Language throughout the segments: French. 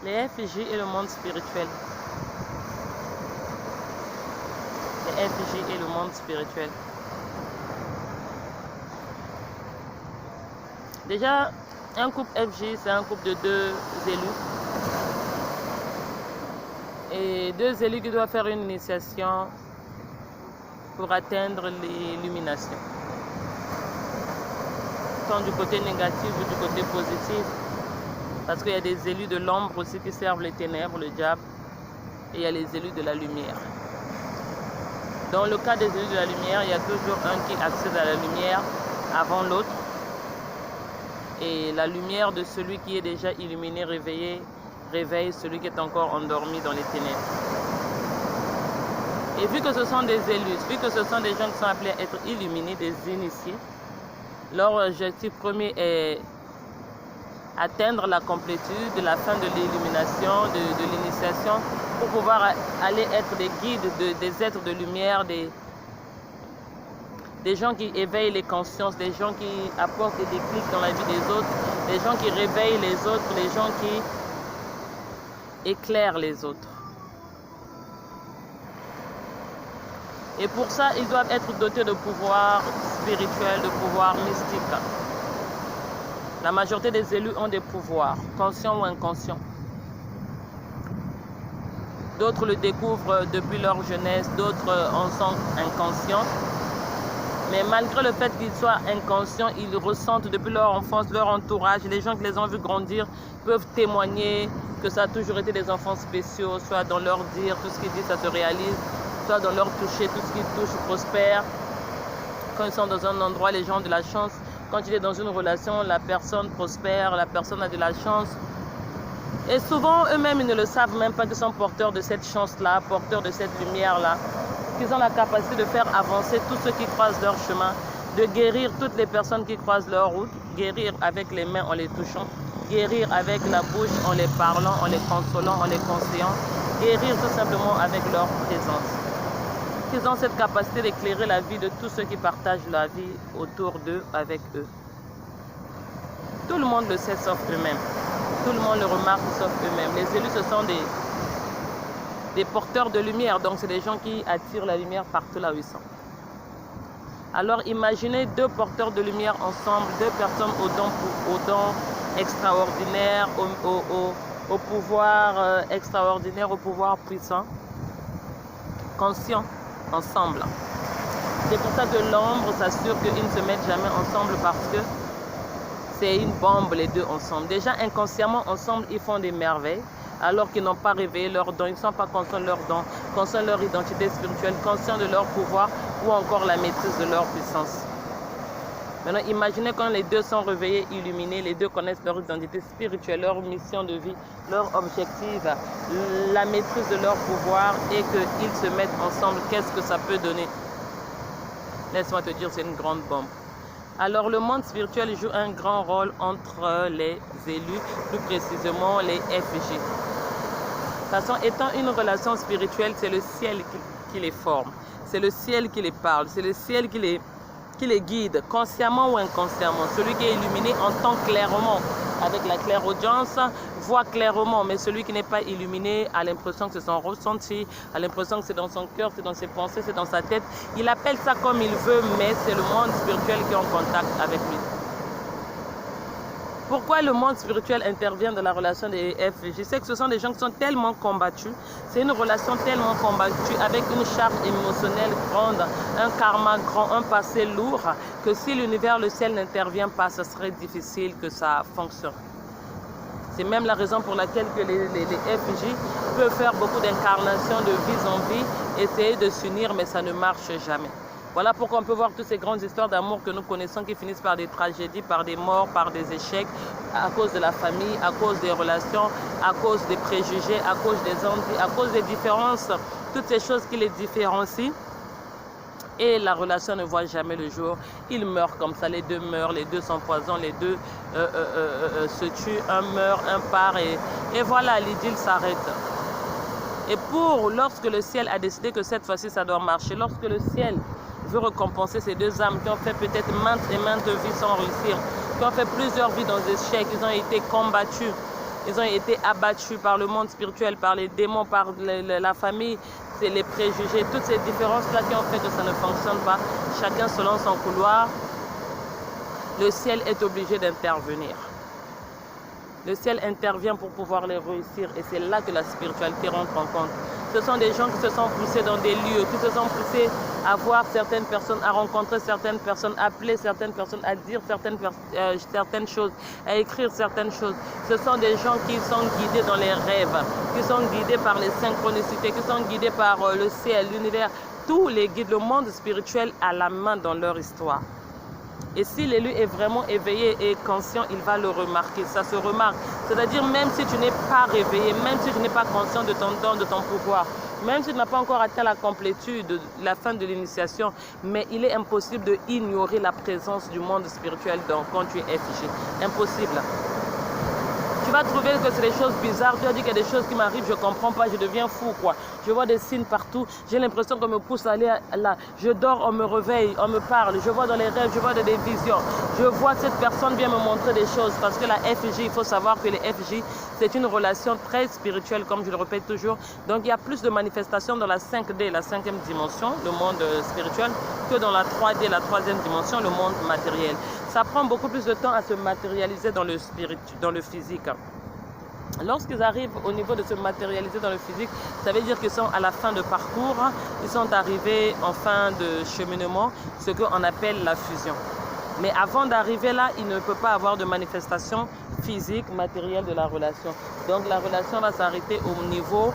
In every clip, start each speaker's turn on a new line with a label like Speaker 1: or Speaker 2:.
Speaker 1: Les FJ et le monde spirituel. Les FJ et le monde spirituel. Déjà, un couple FJ, c'est un couple de 2 élus. Et 2 élus qui doivent faire une initiation pour atteindre l'illumination. Tant du côté négatif ou du côté positif. Parce qu'il y a des élus de l'ombre aussi qui servent les ténèbres, le diable. Et il y a les élus de la lumière. Dans le cas des élus de la lumière, il y a toujours un qui accède à la lumière avant l'autre. Et la lumière de celui qui est déjà illuminé, réveillé, réveille celui qui est encore endormi dans les ténèbres. Et vu que ce sont des élus, vu que ce sont des gens qui sont appelés à être illuminés, des initiés, leur objectif premier est atteindre la complétude de la fin de l'illumination, de l'initiation, pour pouvoir aller être des guides, des êtres de lumière, des gens qui éveillent les consciences, des gens qui apportent des déclics dans la vie des autres, des gens qui réveillent les autres, les gens qui éclairent les autres. Et pour ça, ils doivent être dotés de pouvoirs spirituels, de pouvoirs mystiques. La majorité des élus ont des pouvoirs, conscients ou inconscients. D'autres le découvrent depuis leur jeunesse, d'autres en sont inconscients. Mais malgré le fait qu'ils soient inconscients, ils ressentent depuis leur enfance, leur entourage, les gens qui les ont vus grandir peuvent témoigner que ça a toujours été des enfants spéciaux, soit dans leur dire, tout ce qu'ils disent, ça se réalise, soit dans leur toucher, tout ce qu'ils touchent prospère. Quand ils sont dans un endroit, les gens ont de la chance. Quand il est dans une relation, la personne prospère, la personne a de la chance. Et souvent, eux-mêmes, ils ne le savent même pas qu'ils sont porteurs de cette chance-là, porteurs de cette lumière-là. Qu'ils ont la capacité de faire avancer tous ceux qui croisent leur chemin, de guérir toutes les personnes qui croisent leur route, guérir avec les mains en les touchant, guérir avec la bouche en les parlant, en les consolant, en les conseillant, guérir tout simplement avec leur présence. Qu'ils ont cette capacité d'éclairer la vie de tous ceux qui partagent la vie autour d'eux, avec eux. Tout le monde le sait sauf eux-mêmes. Tout le monde le remarque sauf eux-mêmes. Les élus, ce sont des porteurs de lumière, donc c'est des gens qui attirent la lumière partout là où ils sont. Alors imaginez 2 porteurs de lumière ensemble, 2 personnes aux dons extraordinaires, au pouvoir extraordinaire, au pouvoir puissant, conscients ensemble. C'est pour ça que l'ombre s'assure qu'ils ne se mettent jamais ensemble, parce que c'est une bombe les 2 ensemble. Déjà inconsciemment ensemble, ils font des merveilles, alors qu'ils n'ont pas réveillé leurs dons, ils ne sont pas conscients de leurs dons, conscients de leur identité spirituelle, conscients de leur pouvoir ou encore la maîtrise de leur puissance. Maintenant, imaginez quand les 2 sont réveillés, illuminés, les 2 connaissent leur identité spirituelle, leur mission de vie, leur objectif, la maîtrise de leur pouvoir, et qu'ils se mettent ensemble. Qu'est-ce que ça peut donner? Laisse-moi te dire, c'est une grande bombe. Alors le monde spirituel joue un grand rôle entre les élus, plus précisément les FJ. De toute façon, étant une relation spirituelle, c'est le ciel qui les forme, c'est le ciel qui les parle, c'est le ciel qui les guide, consciemment ou inconsciemment. Celui qui est illuminé entend clairement avec la clairaudience, voit clairement, mais celui qui n'est pas illuminé a l'impression que c'est son ressenti, a l'impression que c'est dans son cœur, c'est dans ses pensées, c'est dans sa tête. Il appelle ça comme il veut, mais c'est le monde spirituel qui est en contact avec lui. Pourquoi le monde spirituel intervient dans la relation des FJ? C'est que ce sont des gens qui sont tellement combattus, c'est une relation tellement combattue, avec une charge émotionnelle grande, un karma grand, un passé lourd, que si l'univers, le ciel n'intervient pas, ce serait difficile que ça fonctionne. C'est même la raison pour laquelle que les FJ peuvent faire beaucoup d'incarnations de vie en vie, essayer de s'unir, mais ça ne marche jamais. Voilà pourquoi on peut voir toutes ces grandes histoires d'amour que nous connaissons qui finissent par des tragédies, par des morts, par des échecs, à cause de la famille, à cause des relations, à cause des préjugés, à cause des envies, à cause des différences, toutes ces choses qui les différencient. Et la relation ne voit jamais le jour. Ils meurent comme ça, les 2 meurent, les 2 s'empoisonnent, les 2 se tuent, un meurt, un part, et voilà, l'idylle s'arrête. Et lorsque le ciel a décidé que cette fois-ci ça doit marcher, lorsque le ciel veut récompenser ces 2 âmes qui ont fait peut-être maintes et maintes vies sans réussir, qui ont fait plusieurs vies dans des échecs, ils ont été combattus, Ils ont été abattus par le monde spirituel, par les démons, par la famille, les préjugés, toutes ces différences-là qui ont fait que ça ne fonctionne pas. Chacun selon son couloir. Le ciel est obligé d'intervenir. Le ciel intervient pour pouvoir les réussir et c'est là que la spiritualité rentre en compte. Ce sont des gens qui se sont poussés dans des lieux, qui se sont poussés à voir certaines personnes, à rencontrer certaines personnes, à appeler certaines personnes, à dire certaines choses, à écrire certaines choses. Ce sont des gens qui sont guidés dans les rêves, qui sont guidés par les synchronicités, qui sont guidés par le ciel, l'univers. Tous les guides, le monde spirituel a la main dans leur histoire. Et si l'élu est vraiment éveillé et conscient, il va le remarquer. Ça se remarque. C'est-à-dire même si tu n'es pas réveillé, même si tu n'es pas conscient de ton don, de ton pouvoir, même si tu n'as pas encore atteint la complétude, la fin de l'initiation, mais il est impossible de ignorer la présence du monde spirituel quand tu es FG. Impossible. Tu vas trouver que c'est des choses bizarres. Tu as dit qu'il y a des choses qui m'arrivent, je ne comprends pas, je deviens fou, quoi. Je vois des signes partout, j'ai l'impression qu'on me pousse à aller là. Je dors, on me réveille, on me parle, je vois dans les rêves, je vois des visions. Je vois cette personne vient me montrer des choses parce que la FJ, il faut savoir que les FJ, c'est une relation très spirituelle, comme je le répète toujours. Donc il y a plus de manifestations dans la 5D, la 5e dimension, le monde spirituel, que dans la 3D, la 3e dimension, le monde matériel. Ça prend beaucoup plus de temps à se matérialiser dans le physique. Lorsqu'ils arrivent au niveau de se matérialiser dans le physique, ça veut dire qu'ils sont à la fin de parcours, ils sont arrivés en fin de cheminement, ce qu'on appelle la fusion. Mais avant d'arriver là, il ne peut pas avoir de manifestation physique, matérielle de la relation. Donc la relation va s'arrêter au niveau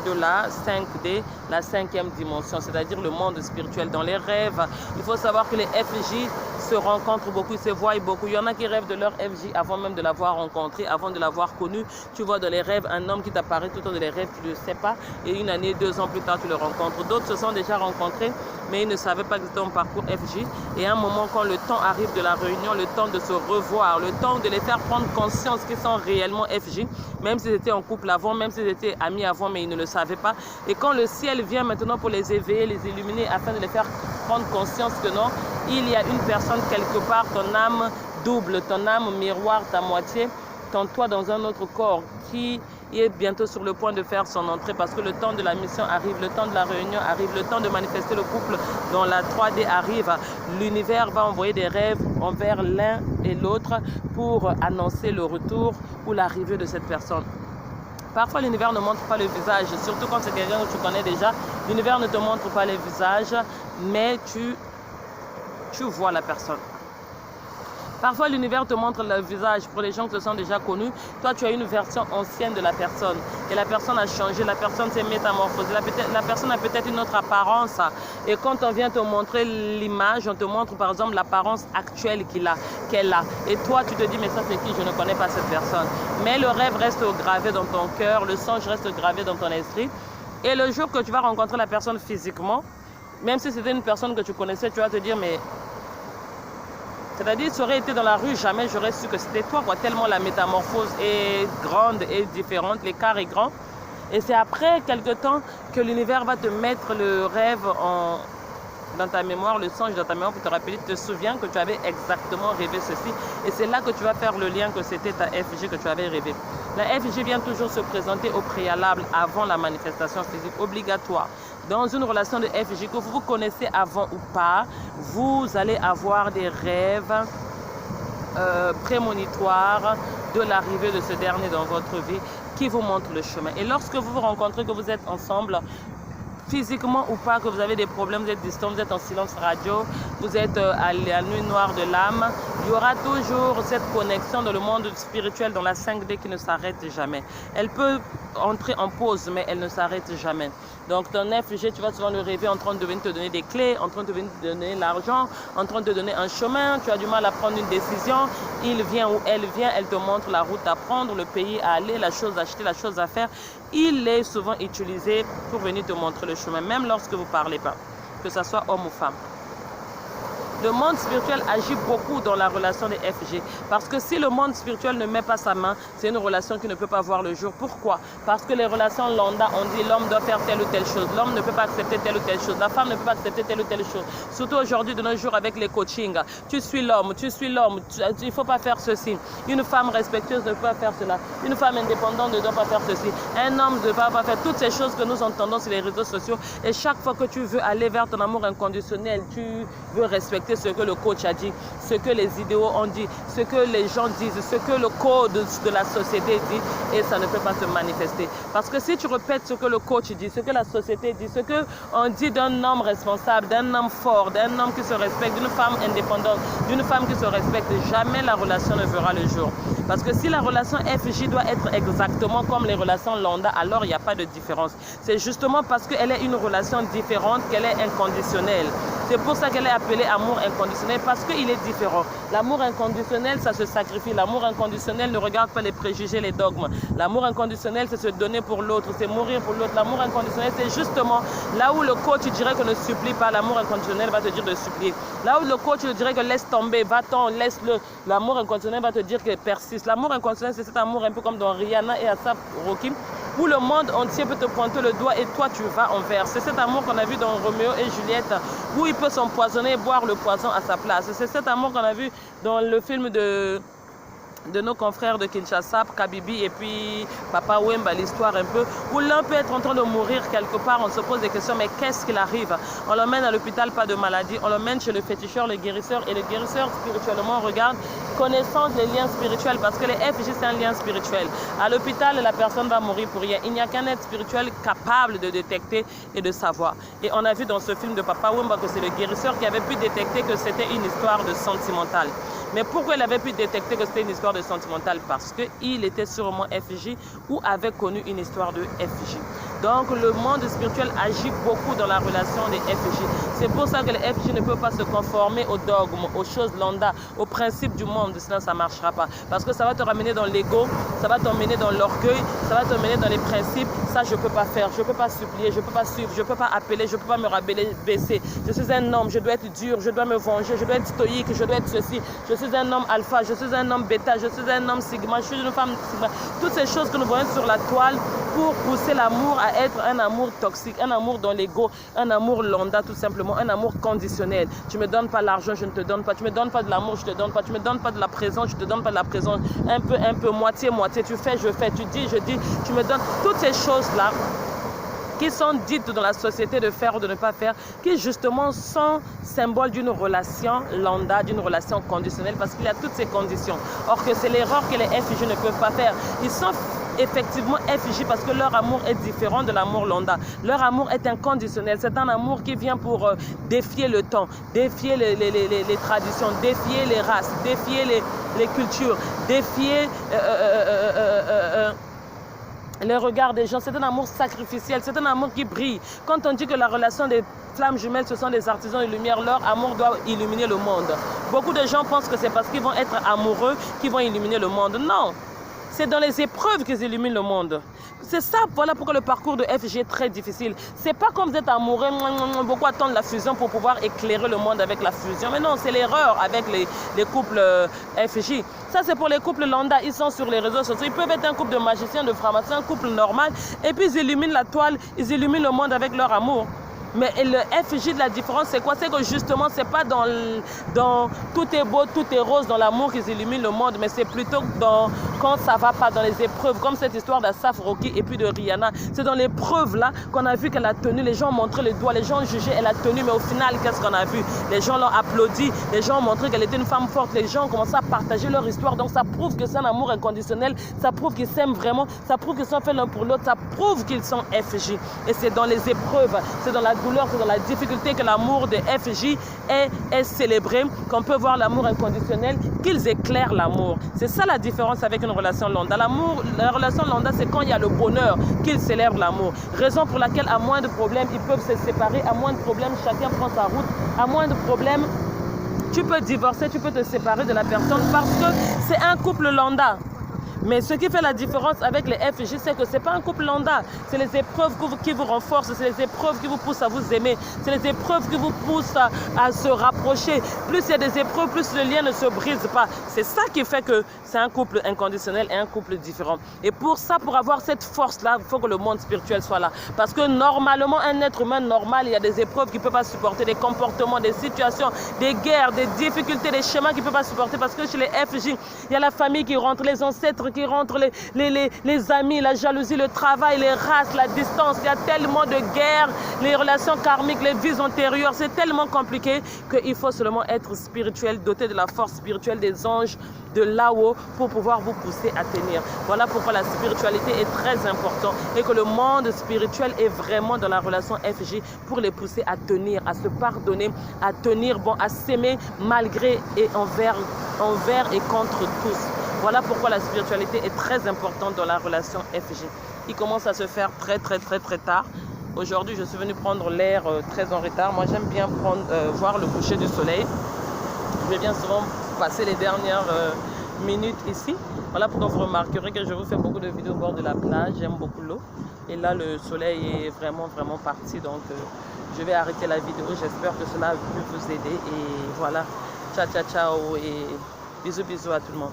Speaker 1: de la 5D, la 5e dimension, c'est-à-dire le monde spirituel. Dans les rêves, il faut savoir que les FJ se rencontrent beaucoup, se voient beaucoup. Il y en a qui rêvent de leur FJ avant même de l'avoir rencontré, avant de l'avoir connu. Tu vois dans les rêves un homme qui t'apparaît tout au long de les rêves, tu ne le sais pas, et une année, 2 ans plus tard, tu le rencontres. D'autres se sont déjà rencontrés, mais ils ne savaient pas que c'était un parcours FJ. Et à un moment, quand le temps arrive de la réunion, le temps de se revoir, le temps de les faire prendre conscience qu'ils sont réellement FJ, même s'ils étaient en couple avant, même s'ils étaient amis avant, mais ils ne le savaient pas. Et quand le ciel vient maintenant pour les éveiller, les illuminer, afin de les faire prendre conscience que non, il y a une personne quelque part, ton âme double, ton âme miroir, ta moitié, ton toi dans un autre corps qui est bientôt sur le point de faire son entrée parce que le temps de la mission arrive, le temps de la réunion arrive, le temps de manifester le couple dans la 3D arrive. L'univers va envoyer des rêves envers l'un et l'autre pour annoncer le retour ou l'arrivée de cette personne. Parfois, l'univers ne montre pas le visage, surtout quand c'est quelqu'un que tu connais déjà. L'univers ne te montre pas les visages, mais tu vois la personne. Parfois, l'univers te montre le visage pour les gens qui se sont déjà connus. Toi, tu as une version ancienne de la personne. Et la personne a changé, la personne s'est métamorphosée. La personne a peut-être une autre apparence. Et quand on vient te montrer l'image, on te montre par exemple l'apparence actuelle qu'elle a. Et toi, tu te dis, mais ça c'est qui? Je ne connais pas cette personne. Mais le rêve reste gravé dans ton cœur, le songe reste gravé dans ton esprit. Et le jour que tu vas rencontrer la personne physiquement, même si c'était une personne que tu connaissais, tu vas te dire, mais... C'est-à-dire, ça aurait été dans la rue, jamais j'aurais su que c'était toi, quoi. Tellement la métamorphose est grande et différente, l'écart est grand. Et c'est après quelque temps que l'univers va te mettre le rêve dans ta mémoire, le songe dans ta mémoire pour te rappeler, tu te souviens que tu avais exactement rêvé ceci. Et c'est là que tu vas faire le lien que c'était ta FJ que tu avais rêvé. La FJ vient toujours se présenter au préalable avant la manifestation physique obligatoire. Dans une relation de FJ que vous vous connaissez avant ou pas, vous allez avoir des rêves prémonitoires de l'arrivée de ce dernier dans votre vie qui vous montrent le chemin. Et lorsque vous vous rencontrez, que vous êtes ensemble, physiquement ou pas, que vous avez des problèmes, vous êtes distants, vous êtes en silence radio, vous êtes à la nuit noire de l'âme, il y aura toujours cette connexion dans le monde spirituel, dans la 5D qui ne s'arrête jamais. Elle peut entrer en pause, mais elle ne s'arrête jamais. Donc ton FG, tu vas souvent le rêver en train de venir te donner des clés, en train de venir te donner l'argent, en train de te donner un chemin, tu as du mal à prendre une décision, il vient ou elle vient, elle te montre la route à prendre, le pays à aller, la chose à acheter, la chose à faire. Il est souvent utilisé pour venir te montrer le chemin, même lorsque vous ne parlez pas, que ce soit homme ou femme. Le monde spirituel agit beaucoup dans la relation des FG. Parce que si le monde spirituel ne met pas sa main, c'est une relation qui ne peut pas voir le jour. Pourquoi? Parce que les relations lambda, on dit l'homme doit faire telle ou telle chose. L'homme ne peut pas accepter telle ou telle chose. La femme ne peut pas accepter telle ou telle chose. Surtout aujourd'hui, de nos jours, avec les coachings. Tu suis l'homme, il ne faut pas faire ceci. Une femme respectueuse ne peut pas faire cela. Une femme indépendante ne doit pas faire ceci. Un homme ne doit pas faire toutes ces choses que nous entendons sur les réseaux sociaux. Et chaque fois que tu veux aller vers ton amour inconditionnel, tu veux respecter ce que le coach a dit, ce que les idéaux ont dit, ce que les gens disent, ce que le code de la société dit, et ça ne peut pas se manifester. Parce que si tu répètes ce que le coach dit, ce que la société dit, ce qu'on dit d'un homme responsable, d'un homme fort, d'un homme qui se respecte, d'une femme indépendante, d'une femme qui se respecte, jamais la relation ne verra le jour. Parce que si la relation FJ doit être exactement comme les relations lambda, alors il n'y a pas de différence. C'est justement parce qu'elle est une relation différente qu'elle est inconditionnelle. C'est pour ça qu'elle est appelée amour inconditionnel, parce qu'il est différent. L'amour inconditionnel, ça se sacrifie. L'amour inconditionnel ne regarde pas les préjugés, les dogmes. L'amour inconditionnel, c'est se donner pour l'autre, c'est mourir pour l'autre. L'amour inconditionnel, c'est justement là où le coach dirait que ne supplie pas, l'amour inconditionnel va te dire de supplier. Là où le coach dirait que laisse tomber, va-t'en, laisse-le. L'amour inconditionnel va te dire que persiste. L'amour inconditionnel, c'est cet amour un peu comme dans Rihanna et Asap Rocky, où le monde entier peut te pointer le doigt et toi tu vas envers. C'est cet amour qu'on a vu dans Roméo et Juliette, où il peut s'empoisonner et boire le poison à sa place. C'est cet amour qu'on a vu dans le film de nos confrères de Kinshasa, Kabibi et puis Papa Wemba, l'histoire un peu, où l'un peut être en train de mourir quelque part, on se pose des questions, mais qu'est-ce qu'il arrive? On l'emmène à l'hôpital, pas de maladie, on l'emmène chez le féticheur, le guérisseur, et le guérisseur spirituellement regarde, connaissance des liens spirituels, parce que les FJ c'est un lien spirituel. À l'hôpital, la personne va mourir pour rien. Il n'y a qu'un être spirituel capable de détecter et de savoir. Et on a vu dans ce film de Papa Wemba que c'est le guérisseur qui avait pu détecter que c'était une histoire de sentimentale. Mais pourquoi il avait pu détecter que c'était une histoire de sentimentale? Parce qu'il était sûrement FJ ou avait connu une histoire de FJ. Donc le monde spirituel agit beaucoup dans la relation des FJ. C'est pour ça que les FJ ne peuvent pas se conformer aux dogmes, aux choses lambda, aux principes du monde. Sinon ça ne marchera pas. Parce que ça va te ramener dans l'ego, ça va t'emmener dans l'orgueil, ça va t'emmener dans les principes. Ça je ne peux pas faire, je ne peux pas supplier, je ne peux pas suivre, je ne peux pas appeler, je ne peux pas me rabaisser. Je suis un homme, je dois être dur, je dois me venger, je dois être stoïque, je dois être ceci. Je suis un homme alpha, je suis un homme bêta, je suis un homme sigma, je suis une femme sigma. Toutes ces choses que nous voyons sur la toile pour pousser l'amour à être un amour toxique, un amour dans l'ego, un amour lambda tout simplement, un amour conditionnel. Tu ne me donnes pas l'argent, je ne te donne pas. Tu ne me donnes pas de l'amour, je ne te donne pas. Tu ne me donnes pas de la présence, je ne te donne pas de la présence. Un peu, moitié. Tu fais, je fais. Tu dis, je dis. Tu me donnes toutes ces choses-là qui sont dites dans la société de faire ou de ne pas faire, qui justement sont symboles d'une relation lambda, d'une relation conditionnelle, parce qu'il y a toutes ces conditions. Or que c'est l'erreur que les FJ ne peuvent pas faire. Ils sont effectivement FJ parce que leur amour est différent de l'amour lambda. Leur amour est inconditionnel. C'est un amour qui vient pour défier le temps, défier les traditions, défier les races, défier les cultures, défier le regard des gens. C'est un amour sacrificiel, c'est un amour qui brille. Quand on dit que la relation des flammes jumelles, ce sont des artisans de lumière, leur amour doit illuminer le monde. Beaucoup de gens pensent que c'est parce qu'ils vont être amoureux qu'ils vont illuminer le monde. Non, c'est dans les épreuves qu'ils illuminent le monde. C'est ça, voilà pourquoi le parcours de FG est très difficile. C'est pas comme vous êtes amoureux, beaucoup attendent la fusion pour pouvoir éclairer le monde avec la fusion. Mais non, c'est l'erreur avec les couples FJ. Ça, c'est pour les couples lambda. Ils sont sur les réseaux sociaux. Ils peuvent être un couple de magiciens, de francs-maçons, un couple normal. Et puis, ils illuminent la toile, ils illuminent le monde avec leur amour. Mais le FJ de la différence, c'est quoi? C'est que justement, c'est pas dans tout est beau, tout est rose dans l'amour qu'ils illuminent le monde, mais c'est plutôt dans quand ça va pas, dans les épreuves, comme cette histoire d'Asaf Rocky et puis de Rihanna. C'est dans l'épreuve là qu'on a vu qu'elle a tenu. Les gens ont montré les doigts, les gens ont jugé, elle a tenu, mais au final, qu'est-ce qu'on a vu? Les gens l'ont applaudi, les gens ont montré qu'elle était une femme forte, les gens ont commencé à partager leur histoire. Donc ça prouve que c'est un amour inconditionnel, ça prouve qu'ils s'aiment vraiment, ça prouve qu'ils sont faits l'un pour l'autre, ça prouve qu'ils sont FJ. Et c'est dans les épreuves, c'est dans la douleur, c'est dans la difficulté que l'amour de FJ est célébré, qu'on peut voir l'amour inconditionnel, qu'ils éclairent l'amour. C'est ça la différence avec une relation lambda. La relation lambda, c'est quand il y a le bonheur qu'ils célèbrent l'amour. Raison pour laquelle, à moins de problèmes, ils peuvent se séparer, à moins de problèmes, chacun prend sa route, à moins de problèmes, tu peux divorcer, tu peux te séparer de la personne parce que c'est un couple lambda. Mais ce qui fait la différence avec les FJ, c'est que ce n'est pas un couple lambda. C'est les épreuves qui vous renforcent, c'est les épreuves qui vous poussent à vous aimer, c'est les épreuves qui vous poussent à se rapprocher. Plus il y a des épreuves, plus le lien ne se brise pas. C'est ça qui fait que c'est un couple inconditionnel et un couple différent. Et pour ça, pour avoir cette force-là, il faut que le monde spirituel soit là. Parce que normalement, un être humain normal, il y a des épreuves qu'il ne peut pas supporter, des comportements, des situations, des guerres, des difficultés, des schémas qu'il ne peut pas supporter. Parce que chez les FJ, il y a la famille qui rentre, les ancêtres qui rentrent, les amis, la jalousie, le travail, les races, la distance. Il y a tellement de guerres, les relations karmiques, les vies antérieures. C'est tellement compliqué qu'il faut seulement être spirituel, doté de la force spirituelle des anges de là-haut pour pouvoir vous pousser à tenir. Voilà pourquoi la spiritualité est très importante et que le monde spirituel est vraiment dans la relation FJ pour les pousser à tenir, à se pardonner, à tenir bon, à s'aimer malgré et envers et contre tous. Voilà pourquoi la spiritualité est très importante dans la relation FJ. Il commence à se faire très tard. Aujourd'hui, je suis venue prendre l'air très en retard. Moi, j'aime bien voir le coucher du soleil. Je viens souvent passer les dernières minutes ici. Voilà pourquoi vous remarquerez que je vous fais beaucoup de vidéos au bord de la plage. J'aime beaucoup l'eau. Et là, le soleil est vraiment parti. Donc, je vais arrêter la vidéo. J'espère que cela a pu vous aider. Et voilà. Ciao et bisous à tout le monde.